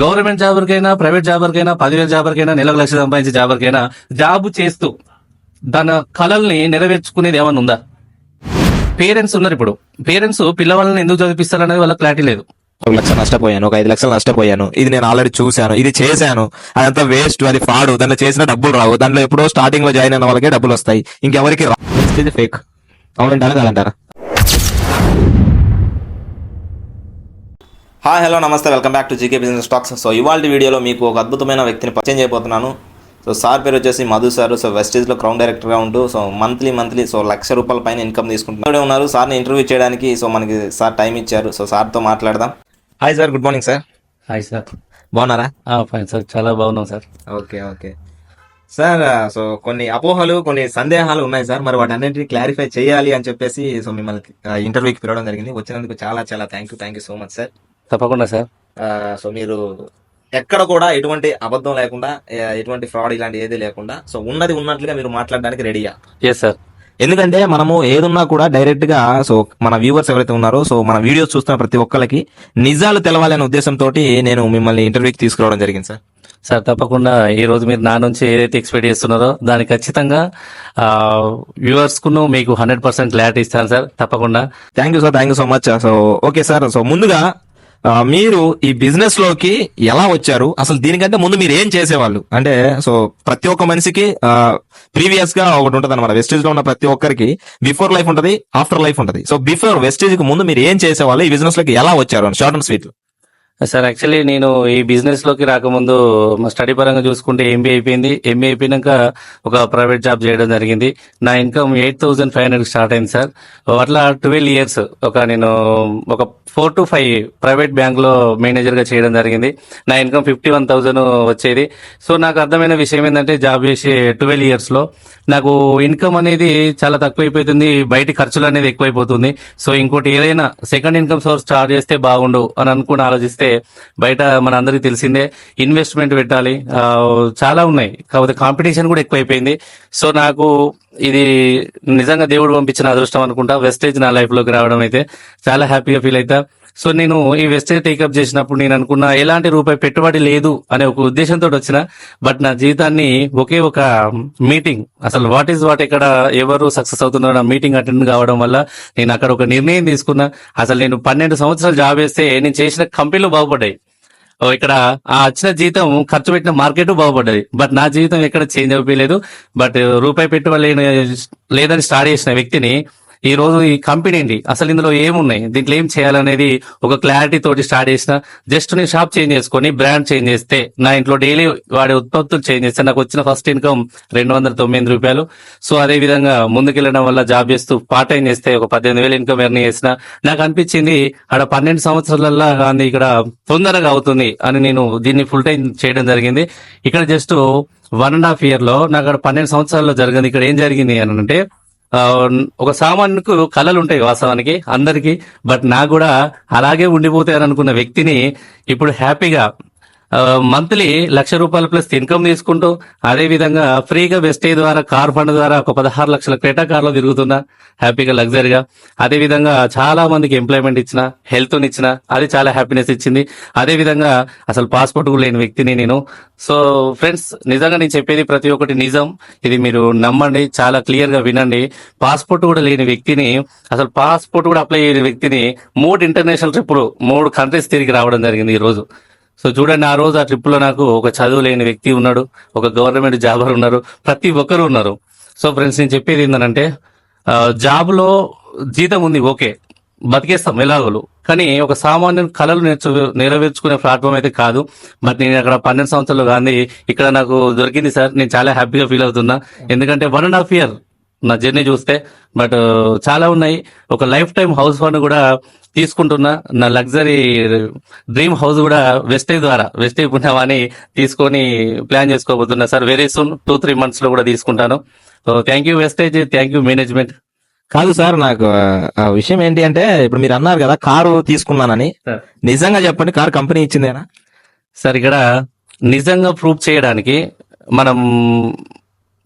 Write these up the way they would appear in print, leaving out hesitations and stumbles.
Government జాబర్కైనా private జాబర్కైనా 10,000 జాబర్కైనా నెలకు 1,00,000 సంపాదించే జాబర్కైనా job చేస్తూ తన కళల్ని నెరవేర్చుకునేది ఏమన్నా ఉందా? పేరెంట్స్ ఉన్నారు. ఇప్పుడు పేరెంట్స్ పిల్లవాళ్ళని ఎందుకు చదివిస్తారనేది వాళ్ళకి క్లారిటీ లేదు. 1,00,000 నష్టపోయాను, ఒక 5,00,000 నష్టపోయాను, ఇది నేను ఆల్రెడీ చూశాను, ఇది చేశాను, అదంతా వేస్ట్, అది ఫాడు, దాంట్లో చేసిన డబ్బులు రావు, దాంట్లో ఎప్పుడో స్టార్టింగ్ లో జాయిన్ అయిన వాళ్ళకే డబ్బులు వస్తాయి, ఇంకెవరికి రావు. ఫేక్ అవునంటారా కాదంటారా? హాయ్ హలో నమస్తే, welcome back to GK business stocks. So ఇవాళ వీడియోలో మీకు ఒక అద్భుతమైన వ్యక్తిని పరిచయం చేయబోతున్నాను. సో సార్ పేరు వచ్చేసి మధు సార్. సో వెస్టేజ్లో క్రౌన్ డైరెక్టర్గా ఉంటూ సో మంత్లీ సో ₹1,00,000 పైన ఇన్కమ్ తీసుకుంటున్నారు ఉన్నారు. సార్ని ఇంటర్వ్యూ చేయడానికి సో మనకి సార్ టైం ఇచ్చారు. సో సార్తో మాట్లాడదాం. Hi sir, good morning sir. Hi sir, బాగున్నారా? ఫైన్ సార్, చాలా బాగున్నాం సార్. Okay sir. సో కొన్ని అపోహలు, కొన్ని సందేహాలు ఉన్నాయి సార్. మరి వాటి అన్నింటినీ క్లారిఫై చేయాలి అని చెప్పేసి సో మిమ్మల్ని ఇంటర్వ్యూకి పిలవడం జరిగింది. వచ్చినందుకు చాలా చాలా thank you so much sir. తప్పకుండా సార్. సో మీరు ఎక్కడ కూడా ఎటువంటి అబద్ధం లేకుండా, ఎటువంటి ఫ్రాడ్ ఇలాంటి ఏది లేకుండా సో ఉన్నది ఉన్నట్లుగా మీరు మాట్లాడడానికి రెడీయా? Yes sir. ఎందుకంటే మనము ఏదున్నా కూడా డైరెక్ట్ గా సో మన వ్యూవర్స్ ఎవరైతే ఉన్నారో సో మన వీడియోస్ చూస్తున్న ప్రతి ఒక్కరికి నిజాలు తెలవాలి అనే ఉద్దేశంతో నేను మిమ్మల్ని ఇంటర్వ్యూకి తీసుకురావడం జరిగింది సార్. సార్ తప్పకుండా ఈ రోజు మీరు నా నుంచి ఏదైతే ఎక్స్పెక్ట్ చేస్తున్నారో దానికి ఖచ్చితంగా వ్యూవర్స్ కు మీకు 100% క్లారిటీ ఇస్తాను సార్. తప్పకుండా. Thank you sir, thank you so much. So okay sir, so ముందుగా మీరు ఈ బిజినెస్ లోకి ఎలా వచ్చారు, అసలు దీనికంటే ముందు మీరు ఏం చేసేవాళ్ళు? అంటే సో ప్రతి ఒక్క మనిషికి ప్రీవియస్ గా ఒకటి ఉంటుంది అనమాట. వెస్టేజ్ లో ఉన్న ప్రతి ఒక్కరికి బిఫోర్ లైఫ్ ఉంటది, ఆఫ్టర్ లైఫ్ ఉంటది. సో బిఫోర్ వెస్టేజ్ కి ముందు మీరు ఏం చేసేవాళ్ళు, ఈ బిజినెస్ లోకి ఎలా వచ్చారు? Short and sweet. Sir actually నేను ఈ బిజినెస్ లోకి రాకముందు మా స్టడీ పరంగా చూసుకుంటే ఎంబీఏ అయిపోయింది. ఎంబీఏ అయిపోయినాక ఒక ప్రైవేట్ జాబ్ చేయడం జరిగింది. నా ఇన్కమ్ 8,500 స్టార్ట్ అయింది సార్. అట్లా 12 ఇయర్స్ నేను ఒక 4 to 5 ప్రైవేట్ బ్యాంక్ లో మేనేజర్ గా చేయడం జరిగింది. నా ఇన్కమ్ 51,000 వచ్చేది. సో నాకు అర్థమైన విషయం ఏంటంటే జాబ్ చేసే 12 ఇయర్స్ లో నాకు ఇన్కమ్ అనేది చాలా తక్కువైపోతుంది, బయట ఖర్చులు అనేది ఎక్కువైపోతుంది. సో ఇంకోటి ఏదైనా సెకండ్ ఇన్కమ్ సోర్స్ స్టార్ట్ చేస్తే బాగుండు అని అనుకుని ఆలోచిస్తే బయట మన అందరికి తెలిసిందే ఇన్వెస్ట్మెంట్ పెట్టాలి, చాలా ఉన్నాయి, కాకపోతే కాంపిటీషన్ కూడా ఎక్కువైపోయింది. సో నాకు ఇది నిజంగా దేవుడు పంపించిన అదృష్టం అనుకుంటా. వెస్టేజ్ నా లైఫ్ లోకి రావడం అయితే చాలా హ్యాపీగా ఫీల్ అవుతా. సో నేను ఈ వెస్టేజ్ టేకప్ చేసినప్పుడు నేను అనుకున్న ఎలాంటి రూపాయి పెట్టుబడి లేదు అనే ఒక ఉద్దేశంతో వచ్చిన. బట్ నా జీవితాన్ని ఒకే ఒక మీటింగ్, అసలు వాట్ ఈజ్ వాట్, ఇక్కడ ఎవరు సక్సెస్ అవుతున్నారో నా మీటింగ్ అటెండ్ కావడం వల్ల నేను అక్కడ ఒక నిర్ణయం తీసుకున్నా. అసలు నేను 12 సంవత్సరాలు జాబ్ చేస్తే నేను చేసిన కంపెనీలు బాగుపడ్డాయి. ఇక్కడ ఆ వచ్చిన జీతం ఖర్చు పెట్టిన మార్కెట్ బాగుపడ్డది. బట్ నా జీవితం ఎక్కడ చేంజ్ అయిపోయలేదు. బట్ రూపాయి పెట్టుబడి లేదని స్టార్ట్ చేసిన వ్యక్తిని ఈ రోజు ఈ కంపెనీ ఏంటి, అసలు ఇందులో ఏమున్నాయి, దీంట్లో ఏం చేయాలనేది ఒక క్లారిటీ తోటి స్టార్ట్ చేసిన. జస్ట్ నేను షాప్ చేంజ్ చేసుకొని బ్రాండ్ చేంజ్ చేస్తే, నా ఇంట్లో డైలీ వాడే ఉత్పత్తులు చేంజ్ చేస్తే నాకు వచ్చిన ఫస్ట్ ఇన్కమ్ ₹209. సో అదే విధంగా ముందుకెళ్లడం వల్ల జాబ్ చేస్తూ పార్ట్ టైం చేస్తే ఒక 18,000 ఇన్కమ్ ఎర్న్ చేసిన. నాకు అనిపించింది ఆడ 12 సంవత్సరాలలో కానీ ఇక్కడ తొందరగా అవుతుంది అని నేను దీన్ని ఫుల్ టైం చేయడం జరిగింది. ఇక్కడ జస్ట్ 1.5 year లో నాకు అక్కడ 12 సంవత్సరాల్లో జరిగింది. ఇక్కడ ఏం జరిగింది అని అంటే, ఒక సామాన్యుకు కళలు ఉంటాయి వాస్తవానికి అందరికి, బట్ నాకు కూడా అలాగే ఉండిపోతాయని అనుకున్న వ్యక్తిని ఇప్పుడు హ్యాపీగా మంత్లీ ₹1,00,000 ప్లస్ ఇన్కమ్ తీసుకుంటూ, అదే విధంగా ఫ్రీగా వెస్టేజ్ ద్వారా కార్ ఫండ్ ద్వారా ఒక 16 లక్షల క్రెటా కార్ లో తిరుగుతున్నా హ్యాపీగా లగ్జరీగా. అదే విధంగా చాలా మందికి ఎంప్లాయ్మెంట్ ఇచ్చిన, హెల్త్ ఇచ్చిన, అది చాలా హ్యాపీనెస్ ఇచ్చింది. అదే విధంగా అసలు పాస్పోర్ట్ కూడా లేని వ్యక్తిని నేను. సో ఫ్రెండ్స్, నిజంగా నేను చెప్పేది ప్రతి ఒక్కటి నిజం, ఇది మీరు నమ్మండి, చాలా క్లియర్ గా వినండి. పాస్పోర్ట్ కూడా లేని వ్యక్తిని, అసలు పాస్పోర్ట్ కూడా అప్లై చేయని వ్యక్తిని 3 ఇంటర్నేషనల్ ట్రిప్పులు 3 కంట్రీస్ తిరిగి రావడం జరిగింది ఈ రోజు. సో చూడండి, ఆ రోజు ఆ ట్రిప్ లో నాకు ఒక చదువు లేని వ్యక్తి ఉన్నాడు, ఒక గవర్నమెంట్ జాబర్ ఉన్నారు, ప్రతి ఒక్కరు ఉన్నారు. సో ఫ్రెండ్స్, నేను చెప్పేది ఏంటంటే, జాబ్ లో జీతం ఉంది, ఓకే, బతికేస్తాం ఎలాగోలు, కానీ ఒక సామాన్య కళలు నెరవేర్చుకునే ప్లాట్ఫామ్ అయితే కాదు. బట్ నేను అక్కడ 12 సంవత్సరాలు కానీ ఇక్కడ నాకు దొరికింది సార్. నేను చాలా హ్యాపీగా ఫీల్ అవుతున్నా, ఎందుకంటే 1.5 year నా జర్నీ చూస్తే. బట్ చాలా ఉన్నాయి. ఒక లైఫ్ టైం హౌస్ ఫండ్ కూడా తీసుకుంటున్నా. నా లగ్జరీ డ్రీమ్ హౌస్ కూడా వెస్టేజ్ ద్వారా, వెస్టేజ్ పుణ్యమాని తీసుకొని ప్లాన్ చేసుకోబోతున్నా సార్. వెరీ సూన్ 2-3 months లో కూడా తీసుకుంటాను. So thank you Vestige, thank you management. కాదు సార్, నాకు విషయం ఏంటి అంటే, ఇప్పుడు మీరు అన్నారు కదా కారు తీసుకున్నానని, నిజంగా చెప్పండి, కారు కంపెనీ ఇచ్చిందేనా? సార్ ఇక్కడ నిజంగా ప్రూఫ్ చేయడానికి మనం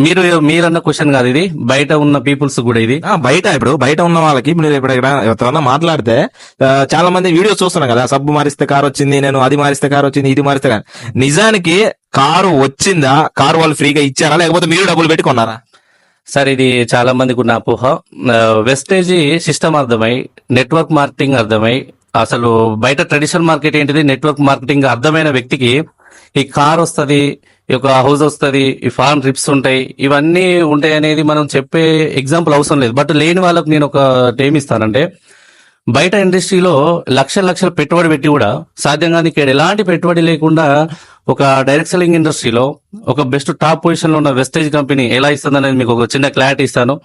మీరన్న క్వశ్చన్ కాదు ఇది, బయట ఉన్న పీపుల్స్ కూడా ఇది. బయట ఉన్న వాళ్ళకి మీరు ఇప్పుడు ఎవరైనా మాట్లాడితే చాలా మంది వీడియోస్ చూస్తున్నాం కదా, సబ్బు మారిస్తే కారు వచ్చింది, నేను అది మారిస్తే కారు వచ్చింది, ఇది మారిస్తే కారు. నిజానికి కారు వచ్చిందా, కారు వాళ్ళు ఫ్రీగా ఇచ్చారా, లేకపోతే మీరు డబ్బులు పెట్టి కొన్నారా? సార్ ఇది చాలా మందికి ఉన్న అపోహ. వెస్టేజ్ సిస్టమ్ అర్థమై, నెట్వర్క్ మార్కెటింగ్ అర్థమై, అసలు బయట ట్రెడిషనల్ మార్కెట్ ఏంటిది, నెట్వర్క్ మార్కెటింగ్ అర్థమైన వ్యక్తికి ఈ కార్ వస్తది, ఈ యొక్క హౌస్ వస్తది, ఈ ఫారెన్ ట్రిప్స్ ఉంటాయి, ఇవన్నీ ఉంటాయి అనేది మనం చెప్పే ఎగ్జాంపుల్ అవసరం లేదు. బట్ లేని వాళ్ళకు నేను ఒక టైం ఇస్తానంటే, బయట ఇండస్ట్రీలో లక్షల పెట్టుబడి పెట్టి కూడా సాధ్యం కాదు ఇక్కడ ఎలాంటి పెట్టుబడి లేకుండా ఒక డైరెక్ట్ సెల్లింగ్ ఇండస్ట్రీలో ఒక బెస్ట్ టాప్ పొజిషన్ లో ఉన్న వెస్టేజ్ కంపెనీ ఎలా ఇస్తుంది అనేది మీకు ఒక చిన్న క్లారిటీ ఇస్తాను.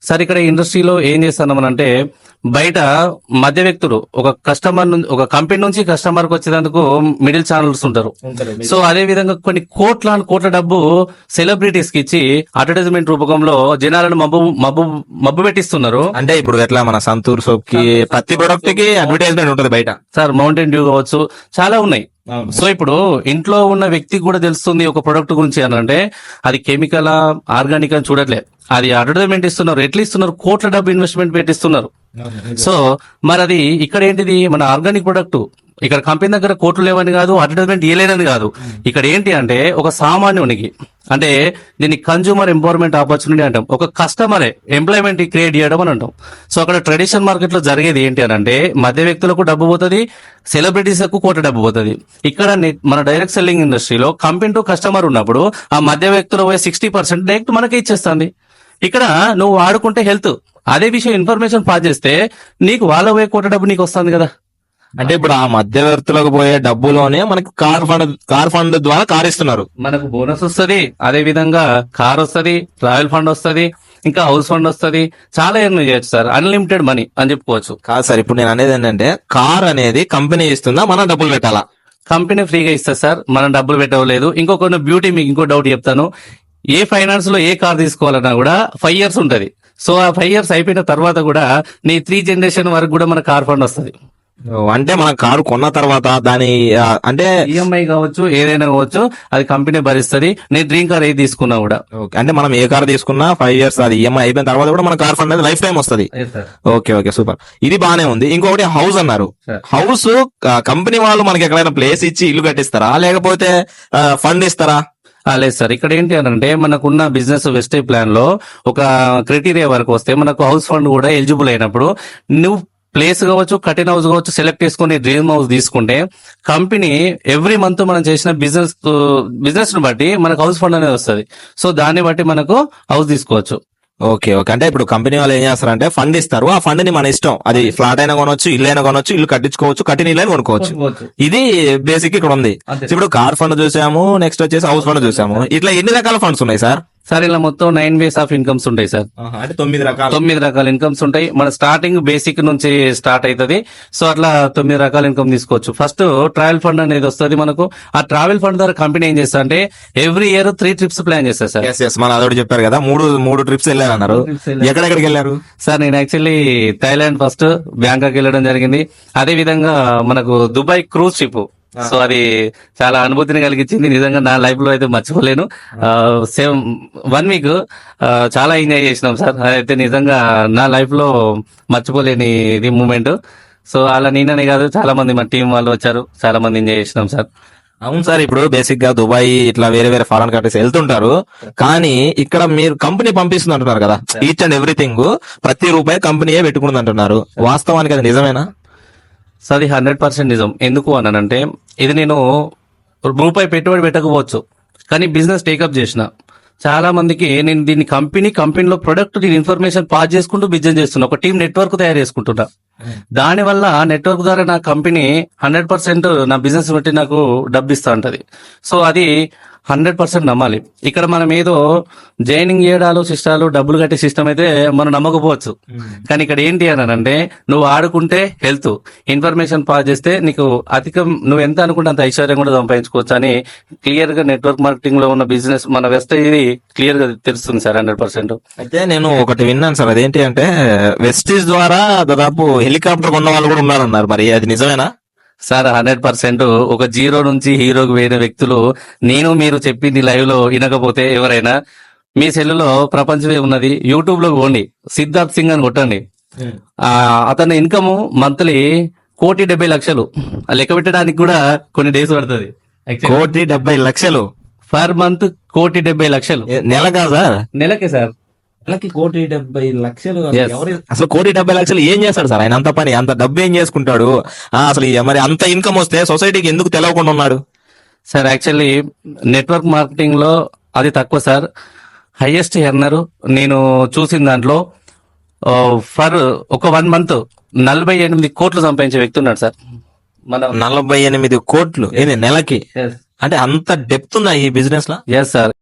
సార్ ఇక్కడ ఇండస్ట్రీలో ఏం చేస్తున్నామనంటే, బయట మధ్య వ్యక్తులు ఒక కస్టమర్ ఒక కంపెనీ నుంచి కస్టమర్ కి వచ్చేందుకు మిడిల్ ఛానల్స్ ఉంటారు. సో అదే విధంగా కొన్ని కోట్ల డబ్బు సెలబ్రిటీస్ కి ఇచ్చి అడ్వర్టైజ్మెంట్ రూపకంలో జనాలను మబ్బు పెట్టిస్తున్నారు. అంటే ఇప్పుడు ఎట్లా మన సంతూర్ సోప్ కి ప్రతి ప్రొడక్ట్ కి అడ్వర్టైజ్మెంట్ ఉంటుంది బయట. సార్ మౌంటైన్ డ్యూ కావచ్చు, చాలా ఉన్నాయి. సో ఇప్పుడు ఇంట్లో ఉన్న వ్యక్తికి కూడా తెలుస్తుంది ఒక ప్రొడక్ట్ గురించి అని అంటే అది కెమికల్ ఆర్గానిక్ అని చూడట్లేదు, అది అడ్వర్టైజ్మెంట్ ఇస్తున్నారు. ఎట్లా ఇస్తున్నారు, కోట్ల డబ్బు ఇన్వెస్ట్మెంట్ పెట్టిస్తున్నారు. సో మరి అది ఇక్కడ ఏంటిది, మన ఆర్గానిక్ ప్రొడక్ట్ ఇక్కడ కంపెనీ దగ్గర కోట్లు లేవని కాదు, అడ్వర్టైజ్మెంట్ ఇవ్వలేదని కాదు. ఇక్కడ ఏంటి అంటే ఒక సామాన్యునికి, అంటే దీన్ని కన్జ్యూమర్ ఎంపవర్మెంట్ ఆపర్చునిటీ అంటాం. ఒక కస్టమరే ఎంప్లాయ్మెంట్ క్రియేట్ చేయడం అని అంటాం. సో అక్కడ ట్రెడిషనల్ మార్కెట్ లో జరిగేది ఏంటి అని అంటే మధ్య వ్యక్తులకు డబ్బు పోతుంది, సెలబ్రిటీస్ కు కోట్ల డబ్బు పోతుంది. ఇక్కడ మన డైరెక్ట్ సెల్లింగ్ ఇండస్ట్రీలో కంపెనీ టు కస్టమర్ ఉన్నప్పుడు ఆ మధ్య వ్యక్తులు పోయే 60% డైరెక్ట్ మనకే ఇచ్చేస్తుంది. ఇక్కడ నువ్వు వాడుకుంటే హెల్త్, అదే విషయం ఇన్ఫర్మేషన్ పాస్ చేస్తే నీకు వాళ్ళ పోయే కోట్ల డబ్బు నీకు వస్తుంది కదా. అంటే ఇప్పుడు ఆ మధ్యవర్తులకు పోయే డబ్బులోనే మనకి కార్ ఫండ్ ద్వారా కార్ ఇస్తున్నారు. మనకు బోనస్ వస్తుంది, అదే విధంగా కార్ వస్తుంది, ట్రావెల్ ఫండ్ వస్తుంది, ఇంకా హౌస్ ఫండ్ వస్తుంది, చాలా ఎర్న్ చేయొచ్చు సార్. అన్లిమిటెడ్ మనీ అని చెప్పుకోవచ్చు. కాదు సార్, ఇప్పుడు నేను అనేది ఏంటంటే కార్ అనేది కంపెనీ ఇస్తుందా, మనం డబ్బులు పెట్టాలా? కంపెనీ ఫ్రీగా ఇస్తుంది సార్, మనం డబ్బులు పెట్టవలేదు. ఇంకొక బ్యూటీ, మీకు ఇంకో డౌట్ చెప్తాను. ఏ ఫైనాన్స్ లో ఏ కార్ తీసుకోవాలన్నా కూడా 5 years ఉంటది. సో ఆ 5 years అయిపోయిన తర్వాత కూడా నీ 3 generation వరకు కూడా మన కార్ ఫండ్ వస్తుంది. అంటే మనం కారు కొన్న తర్వాత దాని అంటే ఈఎంఐ కావచ్చు, ఏదైనా కావచ్చు, అది కంపెనీ భరిస్తుంది. నేను డ్రీమ్ కార్ ఏది తీసుకున్నా కూడా. అంటే మనం ఏ కార్ తీసుకున్నా 5 years అది ఈఎంఐ అయిపోయిన తర్వాత కూడా మన కార్ ఫండ్ అనేది లైఫ్ టైం వస్తుంది. ఓకే సూపర్, ఇది బానే ఉంది. ఇంకొకటి హౌస్ అన్నారు. హౌస్ కంపెనీ వాళ్ళు మనకి ఎక్కడైనా ప్లేస్ ఇచ్చి ఇల్లు కట్టిస్తారా, లేకపోతే ఫండ్ ఇస్తారా? లేదు సార్, ఇక్కడ ఏంటి అని అంటే మనకున్న బిజినెస్ వెస్టేజ్ ప్లాన్ లో ఒక క్రైటీరియా వరకు వస్తే మనకు హౌస్ ఫండ్ కూడా ఎలిజిబుల్ అయినప్పుడు నువ్వు ప్లేస్ కావచ్చు, కట్టిన హౌస్ కావచ్చు, సెలెక్ట్ చేసుకుని డ్రీమ్ హౌస్ తీసుకుంటే కంపెనీ ఎవ్రీ మంత్ మనం చేసిన బిజినెస్ ను బట్టి మనకు హౌస్ ఫండ్ అనేది వస్తుంది. సో దాన్ని బట్టి మనకు హౌస్ తీసుకోవచ్చు. ఓకే అంటే ఇప్పుడు కంపెనీ వాళ్ళు ఏం చేస్తారంటే ఫండ్ ఇస్తారు, ఆ ఫండ్ ని మన ఇష్టం, అది ఫ్లాట్ అయినా కొనవచ్చు, ఇల్లు అయినా కొనవచ్చు, ఇల్లు కట్టించుకోవచ్చు, కట్టిన ఇల్లు అయినా కొనుక్కోవచ్చు. ఇది బేసిక్ ఇక్కడ ఉంది. ఇప్పుడు కార్ ఫండ్ చూసాము, నెక్స్ట్ వచ్చేసి హౌస్ ఫండ్ చూసాము. ఇట్లా ఎన్ని రకాల ఫండ్స్ ఉన్నాయి సార్? సార్ ఇలా మొత్తం 9 ways ఆఫ్ ఇన్కమ్స్ ఉంటాయి సార్. అంటే 9 రకాల ఇన్కమ్స్ ఉంటాయి. మన స్టార్టింగ్ బేసిక్ నుంచి స్టార్ట్ అవుతుంది. సో అట్లా 9 రకాల ఇన్కమ్ తీసుకోవచ్చు. ఫస్ట్ ట్రావెల్ ఫండ్ అనేది వస్తుంది మనకు. ఆ ట్రావెల్ ఫండ్ ద్వారా కంపెనీ ఏం చేస్తా అంటే ఎవ్రీ ఇయర్ 3 trips ప్లాన్ చేస్తారు సార్. మన అదొకటి చెప్పారు కదా, మూడు ట్రిప్స్ వెళ్ళారన్నారు. ఎక్కడెక్కడికి వెళ్ళారు సార్? నేను యాక్చువల్లీ థాయిలాండ్ ఫస్ట్, బ్యాంకాక్ వెళ్ళడం జరిగింది. అదే విధంగా మనకు దుబాయ్ క్రూజ్ షిప్. సో అది చాలా అనుభూతిని కలిగించింది. నిజంగా నా లైఫ్ లో అయితే మర్చిపోలేను. 1 week చాలా ఎంజాయ్ చేసినాం సార్. అయితే నిజంగా నా లైఫ్ లో మర్చిపోలేని ఇది మూమెంట్. సో అలా నేననే కాదు, చాలా మంది మా టీం వాళ్ళు వచ్చారు, చాలా మంది ఎంజాయ్ చేసినాం సార్. అవును సార్, ఇప్పుడు బేసిక్ గా దుబాయ్ ఇట్లా వేరే ఫారెన్ కంట్రీస్ వెళ్తుంటారు, కానీ ఇక్కడ మీరు కంపెనీ పంపిస్తుంది అంటున్నారు కదా, ఈచ్ అండ్ ఎవ్రీథింగ్ ప్రతి రూపాయి కంపెనీయే పెట్టుకుంది అంటున్నారు. వాస్తవానికి అది నిజమేనా? సో అది 100% నిజం. ఎందుకు అనంటే ఇది నేను రూపాయి పెట్టుబడి పెట్టకపోవచ్చు, కానీ బిజినెస్ టేకప్ చేసిన చాలా మందికి నేను దీన్ని కంపెనీలో ప్రొడక్ట్ నేను ఇన్ఫర్మేషన్ పాస్ చేసుకుంటూ బిజినెస్ చేస్తున్నా, ఒక టీం నెట్వర్క్ తయారు చేసుకుంటున్నా. దాని వల్ల నెట్వర్క్ ద్వారా నా కంపెనీ 100% నా బిజినెస్ బట్టి నాకు డబ్బు ఇస్తా ఉంటది. సో అది 100% నమ్మాలి. ఇక్కడ మనం ఏదో జాయినింగ్ చేయడాలు సిస్టాలు డబ్బులు కట్టే సిస్టమ్ అయితే మనం నమ్మకపోవచ్చు, కానీ ఇక్కడ ఏంటి అని అంటే నువ్వు ఆడుకుంటే హెల్త్, ఇన్ఫర్మేషన్ పాస్ చేస్తే నీకు నువ్వు ఎంత అనుకుంటే అంత ఐశ్వర్యం కూడా సంపాదించుకోవచ్చు అని క్లియర్ గా నెట్వర్క్ మార్కెటింగ్ లో ఉన్న బిజినెస్ మన వెస్టేజ్ ఇది క్లియర్ గా తెలుస్తుంది సార్ 100%. అయితే నేను ఒకటి విన్నాను సార్, అదేంటి అంటే వెస్టేజ్ ద్వారా దాదాపు హెలికాప్టర్ కొన్న వాళ్ళు కూడా ఉన్నారన్నారు, మరి అది నిజమేనా? సార్ 100% ఒక జీరో నుంచి హీరోకి వేరే వ్యక్తులు నేను మీరు చెప్పింది లైవ్ లో వినకపోతే ఎవరైనా మీ సెల్లులో ప్రపంచమే ఉన్నది. యూట్యూబ్ లో పోండి, సిద్ధార్థ్ సింగ్ అని కొట్టండి. అతని ఇన్కమ్ మంత్లీ 1,70,00,000. లెక్క పెట్టడానికి కూడా కొన్ని డేస్ పడుతుంది. 1,70,00,000 పర్ మంత్ 1,70,00,000 నెల కాదు సార్? నెలకే సార్. నెలకి 1,70,00,000. Yes. అసలు 1,70,00,000 ఏం చేస్తాడు సార్ ఆయన? అంత పని, అంత డబ్బు ఏం చేసుకుంటాడు? అసలు మరి అంత ఇన్కమ్ వస్తే సొసైటీకి ఎందుకు తెలవకుండా ఉన్నాడు సార్? యాక్చువల్లీ నెట్వర్క్ మార్కెటింగ్ లో అది తక్కువ సార్. హైయెస్ట్ ఎర్నర్ నేను చూసిన దాంట్లో ఫర్ ఒక 1 month 48 కోట్లు సంపాదించే వ్యక్తి ఉన్నాడు సార్. మన 48 కోట్లు ఏంది నెలకి? అంటే అంత డెప్త్ ఉందా ఈ బిజినెస్ లో? Yes sir.